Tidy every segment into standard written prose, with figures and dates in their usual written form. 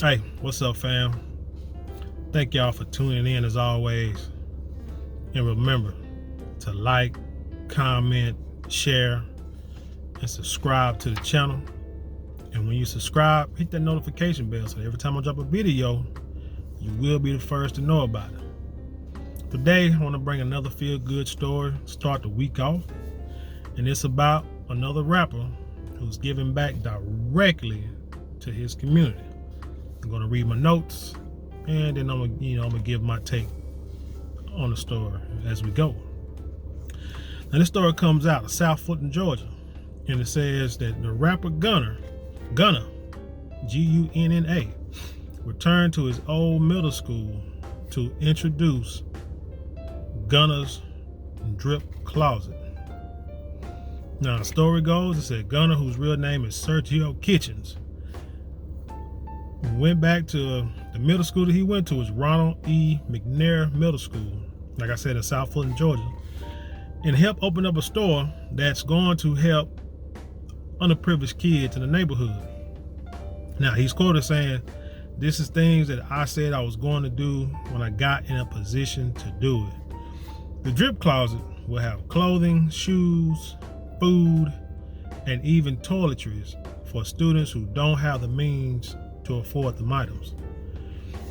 Hey, what's up, fam? Thank y'all for tuning in as always. And remember to like, comment, share, and subscribe to the channel. And when you subscribe, hit that notification bell so every time I drop a video, you will be the first to know about it. Today, I want to bring another feel-good story, start the week off. And it's about another rapper who's giving back directly to his community. I'm gonna read my notes, and then I'm gonna give my take on the story as we go. Now, this story comes out of South Fulton, Georgia, and it says that the rapper Gunna, G-U-N-N-A, returned to his old middle school to introduce Gunna's drip closet. Now, the story goes, it said Gunna, whose real name is Sergio Kitchens, went back to the middle school that he went to, was Ronald E. McNair Middle School, like I said, in South Fulton, Georgia, and helped open up a store that's going to help underprivileged kids in the neighborhood. Now, he's quoted saying, "This is things that I said I was going to do when I got in a position to do it." The drip closet will have clothing, shoes, food, and even toiletries for students who don't have the means to afford the items.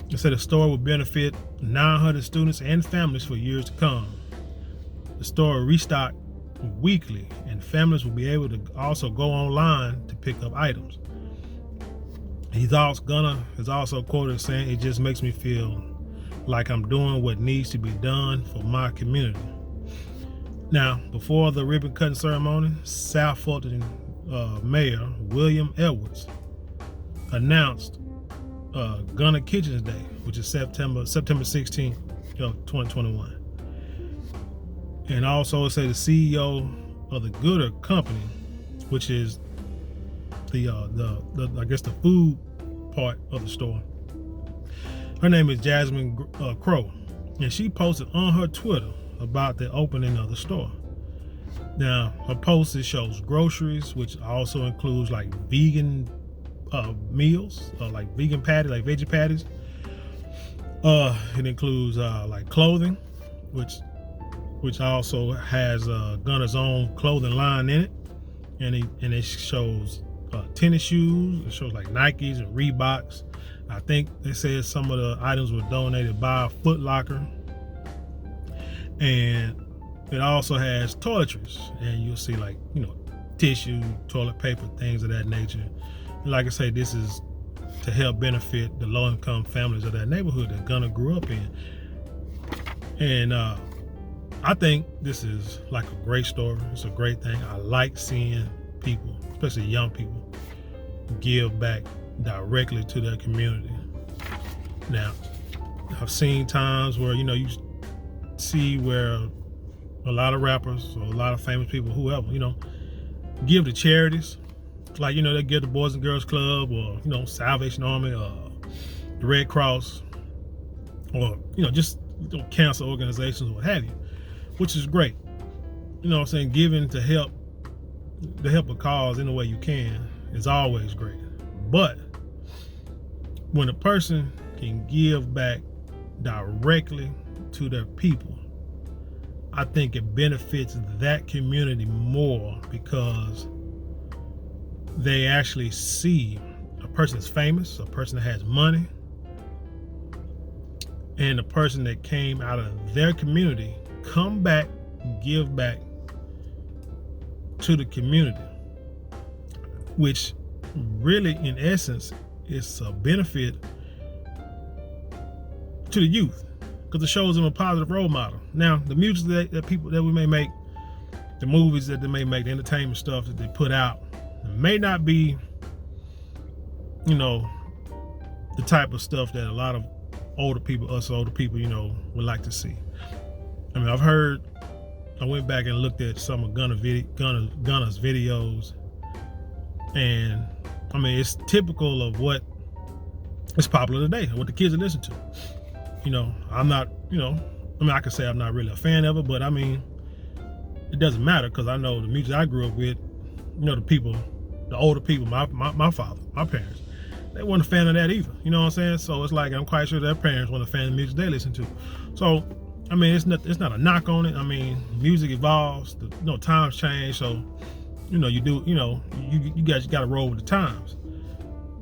It said the store will benefit 900 students and families for years to come. The store will restock weekly, and families will be able to also go online to pick up items. Gunna is also quoted saying, "It just makes me feel like I'm doing what needs to be done for my community." Now, before the ribbon cutting ceremony, South Fulton Mayor William Edwards announced Gunna Kitchens Day, which is September 16th of 2021. And also say the CEO of the Gooder Company, which is the I guess the food part of the store. Her name is Jasmine Crow, and she posted on her Twitter about the opening of the store. Now, her post, it shows groceries, which also includes like vegan meals, like vegan patties, like veggie patties. It includes like clothing, which also has Gunna's own clothing line in it, and it shows tennis shoes. It shows like Nikes and Reeboks. I think they said some of the items were donated by Foot Locker, and it also has toiletries, and you'll see like tissue, toilet paper, things of that nature. Like I say, this is to help benefit the low-income families of that neighborhood that Gunna grew up in. And I think this is like a great story. It's a great thing. I like seeing people, especially young people, give back directly to their community. Now, I've seen times where, you see where a lot of rappers or a lot of famous people, whoever, give to charities. Like, they give the Boys and Girls Club or, Salvation Army or the Red Cross or, just cancer organizations or what have you, which is great. I'm saying? Giving to help a cause in the way you can is always great. But when a person can give back directly to their people, I think it benefits that community more because they actually see a person that's famous, a person that has money, and a person that came out of their community come back, give back to the community, which really, in essence, is a benefit to the youth because it shows them a positive role model. Now, the music that we may make, the movies that they may make, the entertainment stuff that they put out, may not be, the type of stuff that a lot of older people, would like to see. I mean, I went back and looked at some of Gunna's videos, and I mean, it's typical of what is popular today, what the kids are listening to. I'm not, I can say I'm not really a fan of it, but I mean, it doesn't matter because I know the music I grew up with, the people, the older people, my father, my parents, they weren't a fan of that either. You know what I'm saying? So it's like, I'm quite sure their parents weren't a fan of the music they listen to. So, I mean, it's not a knock on it. I mean, music evolves, times change. So, you guys got to roll with the times.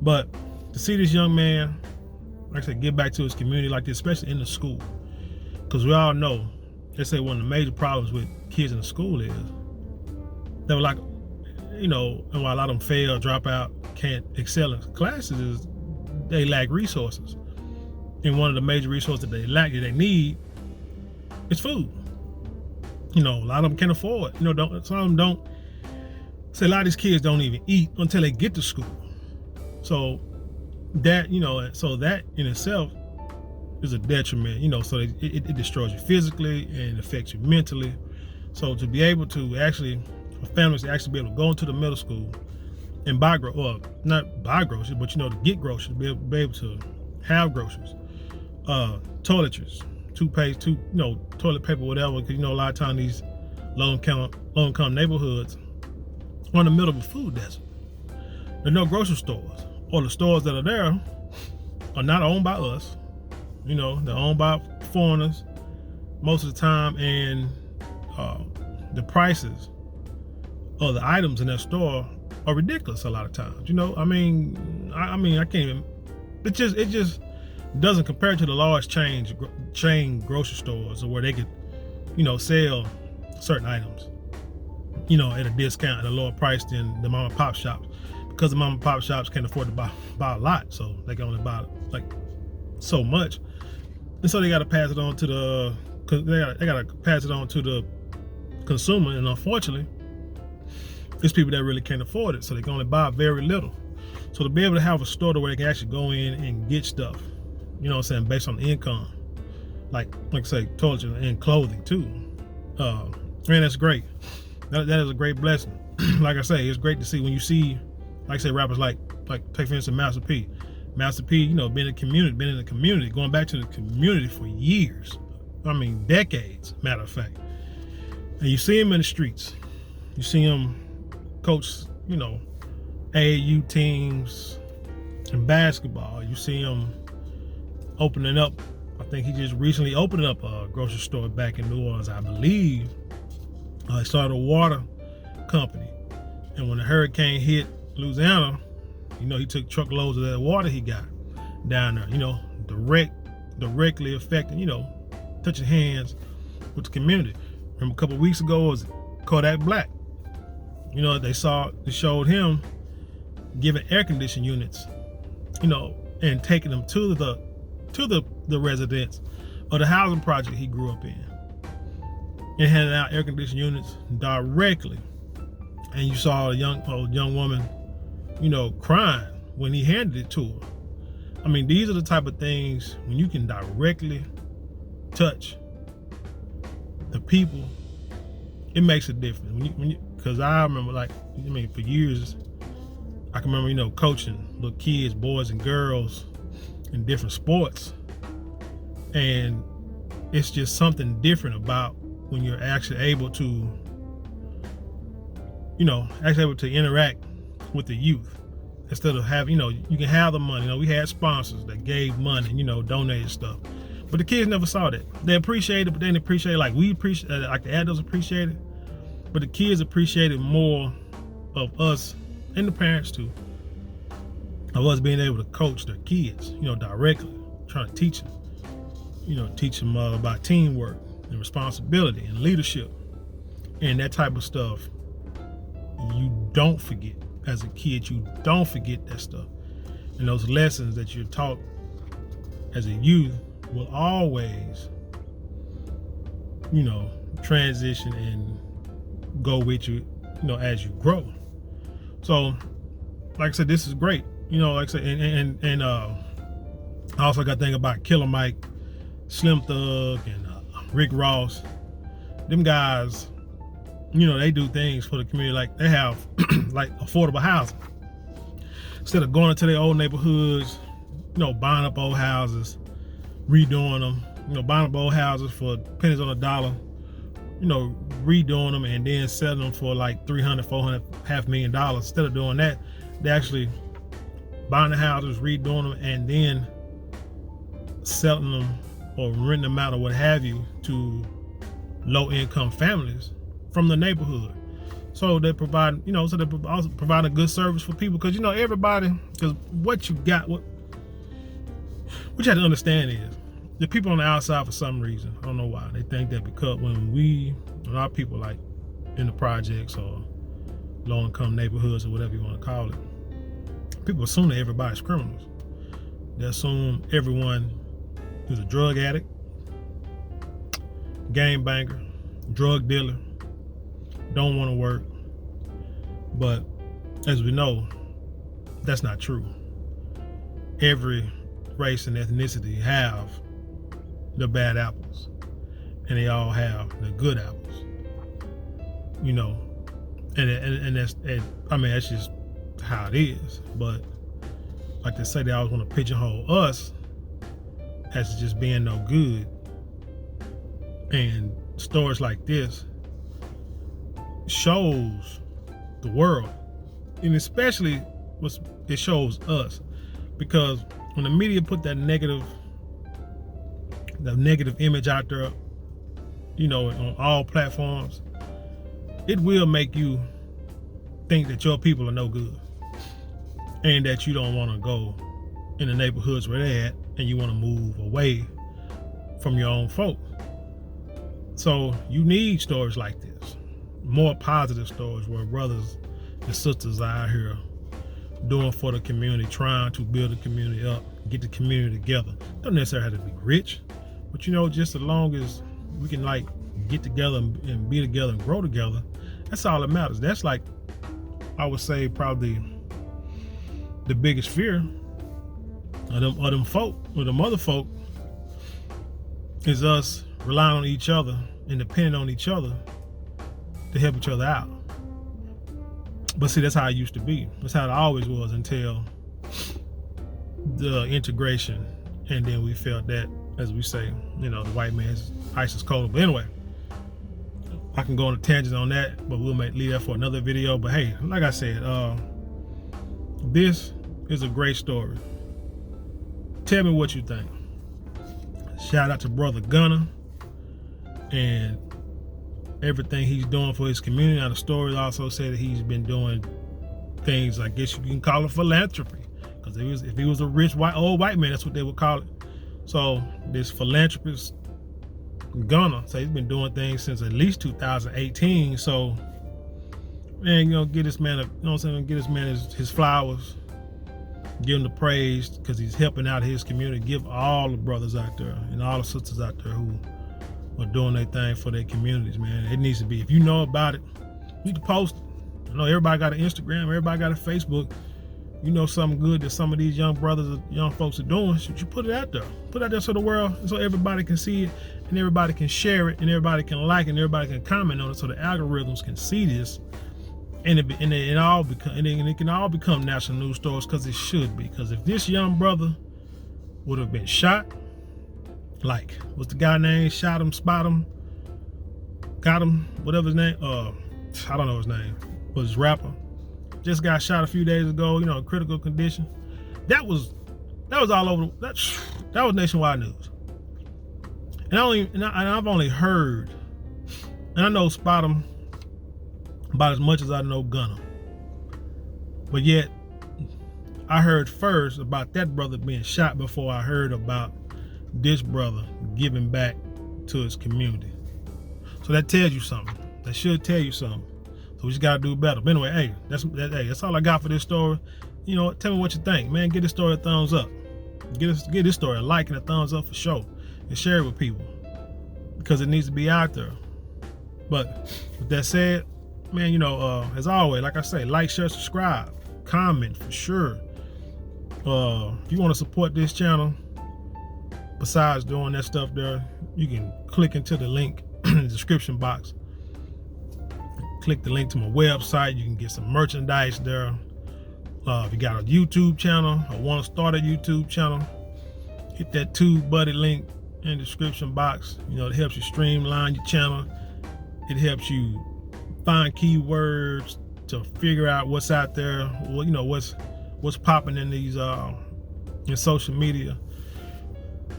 But to see this young man, like I said, get back to his community like this, especially in the school, because we all know, they say one of the major problems with kids in the school is they were like, and while a lot of them fail, drop out, can't excel in classes, is they lack resources. And one of the major resources that they need is food. A lot of them can't afford. Some of them don't. So a lot of these kids don't even eat until they get to school. So that, so that in itself is a detriment, so it destroys you physically and affects you mentally. So to be able to actually, for families to actually be able to go into the middle school and buy, not buy groceries, but to get groceries, be able to have groceries, toiletries, toothpaste, toilet paper, whatever, because a lot of times these low-income neighborhoods are in the middle of a food desert. There are no grocery stores, or the stores that are there are not owned by us. They're owned by foreigners most of the time, and the prices of the items in that store are ridiculous a lot of times. I can't even. It just doesn't compare to the large chain grocery stores, or where they could, sell certain items, at a discount, at a lower price than the mom and pop shops, because the mom and pop shops can't afford to buy a lot, so they can only buy like so much, and so they got to pass it on to the consumer, and unfortunately, there's people that really can't afford it, so they can only buy very little. So to be able to have a store where they can actually go in and get stuff, based on income, like I say, toiletries and clothing too. Man, that's great. That is a great blessing. Like I say, it's great to see when you see, like I say, rappers like take for instance Master P. Master P, been in the community, going back to the community for years. Decades, matter of fact. And you see him in the streets. You see him coach, AAU teams in basketball. You see him opening up. I think he just recently opened up a grocery store back in New Orleans, I believe. He started a water company. And when the hurricane hit Louisiana, he took truckloads of that water he got down there, directly affecting, touching hands with the community. Remember a couple of weeks ago, it was Kodak Black. They showed him giving air conditioning units, and taking them to the residents of the housing project he grew up in, and handing out air conditioning units directly. And you saw a young woman, crying when he handed it to her. These are the type of things when you can directly touch the people, it makes a difference. Because I remember, for years, I can remember, coaching little kids, boys and girls in different sports. And it's just something different about when you're actually able to, interact with the youth. Instead of having, you can have the money. We had sponsors that gave money, donated stuff. But the kids never saw that. They appreciated it, but they didn't appreciate it like we appreciate, like the adults appreciate it. But the kids appreciated more of us, and the parents too, of us being able to coach their kids, directly, trying to teach them, teach them about teamwork and responsibility and leadership and that type of stuff. You don't forget. As a kid, you don't forget that stuff. And those lessons that you're taught as a youth will always, transition and go with you, as you grow. So, like I said, this is great. Like I said, and I also got to think about Killer Mike, Slim Thug, and Rick Ross. Them guys, they do things for the community. Like they have like affordable housing. Instead of going into their old neighborhoods, buying up old houses, redoing them, buying up old houses for pennies on a dollar, redoing them and then selling them for like $300, $400, $500,000. Instead of doing that, they actually buying the houses, redoing them, and then selling them or renting them out or what have you to low-income families from the neighborhood. So they provide, so they also provide a good service for people, because everybody, because what you you have to understand is the people on the outside, for some reason, I don't know why, they think that because when our people like in the projects or low-income neighborhoods or whatever you want to call it, people assume that everybody's criminals. They assume everyone who's a drug addict, gangbanger, drug dealer, don't want to work. But as we know, that's not true. Every race and ethnicity have the bad apples, and they all have the good apples. And that's just how it is. But like they say, they always want to pigeonhole us as just being no good. And stories like this shows the world, and especially it shows us, because when the media put that negative image out there, on all platforms, it will make you think that your people are no good, and that you don't want to go in the neighborhoods where they're at, and you want to move away from your own folk. So you need stories like this, more positive stories where brothers and sisters are out here doing for the community, trying to build the community up, get the community together. Don't necessarily have to be rich, but just as long as we can get together and be together and grow together, that's all that matters. That's I would say probably the biggest fear of them folk, or them other folk, is us relying on each other and depending on each other to help each other out. But see, that's how it used to be. That's how it always was until the integration, and then we felt that, as we say, the white man's ice is cold. But anyway, I can go on a tangent on that, but we'll leave that for another video. But hey, like I said, this is a great story. Tell me what you think. Shout out to brother Gunna and everything he's doing for his community. Now, the story also said that he's been doing things, I guess you can call it philanthropy, because if he was a rich old white man, that's what they would call it. So this philanthropist Gunna, so he's been doing things since at least 2018. So man, get this man get this man his flowers, give him the praise, because he's helping out his community. Give all the brothers out there and all the sisters out there who are doing their thing for their communities, man. It needs to be, if you know about it, you need to post it. I know everybody got an Instagram, everybody got a Facebook. Something good that some of these young brothers or young folks are doing, should you put it out there? Put it out there so the world, so everybody can see it, and everybody can share it, and everybody can like it, and everybody can comment on it, so the algorithms can see this, and it can all become national news stories, because it should be. Because if this young brother would have been shot, like, what's the guy name? Shot him, spot him, got him, whatever his name. I don't know his name. Was his rapper. Just got shot a few days ago. Critical condition. That was all over. That was nationwide news. And I've only heard, and I know spot him about as much as I know Gunna. But yet, I heard first about that brother being shot before I heard about this brother giving back to his community. So that tells you something. That should tell you something. So we just gotta do better. But anyway, hey, that's all I got for this story. Tell me what you think, man. Give this story a thumbs up. Give this story a like and a thumbs up for sure, and share it with people, because it needs to be out there. But with that said, man, as always, like I say, like, share, subscribe, comment for sure. If you want to support this channel, besides doing that stuff there, you can click into the link in the description box. Click the link to my website. You can get some merchandise there. If you got a YouTube channel or want to start a YouTube channel, hit that TubeBuddy link in the description box. It helps you streamline your channel. It helps you find keywords to figure out what's out there. What's what's popping in these in social media,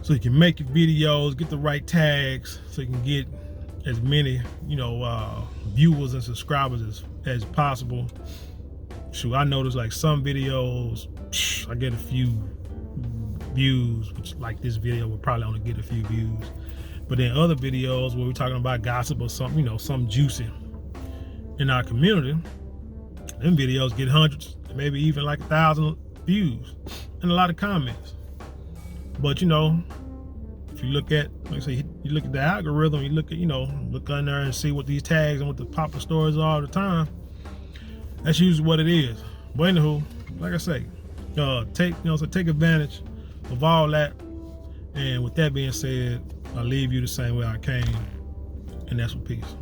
so you can make your videos, get the right tags, so you can get as many, you know, viewers and subscribers as possible. Shoot, I noticed like some videos, I get a few views, which like this video would probably only get a few views. But then other videos where we're talking about gossip or something, you know, something juicy in our community, them videos get hundreds, maybe even like 1,000 views and a lot of comments. But you know, if you look at, like I say, you look at the algorithm, you look at, you know, look on there and see what these tags and what the popular stories are all the time. That's usually what it is. But anywho, like I say, take advantage of all that. And with that being said, I'll leave you the same way I came, and that's with peace.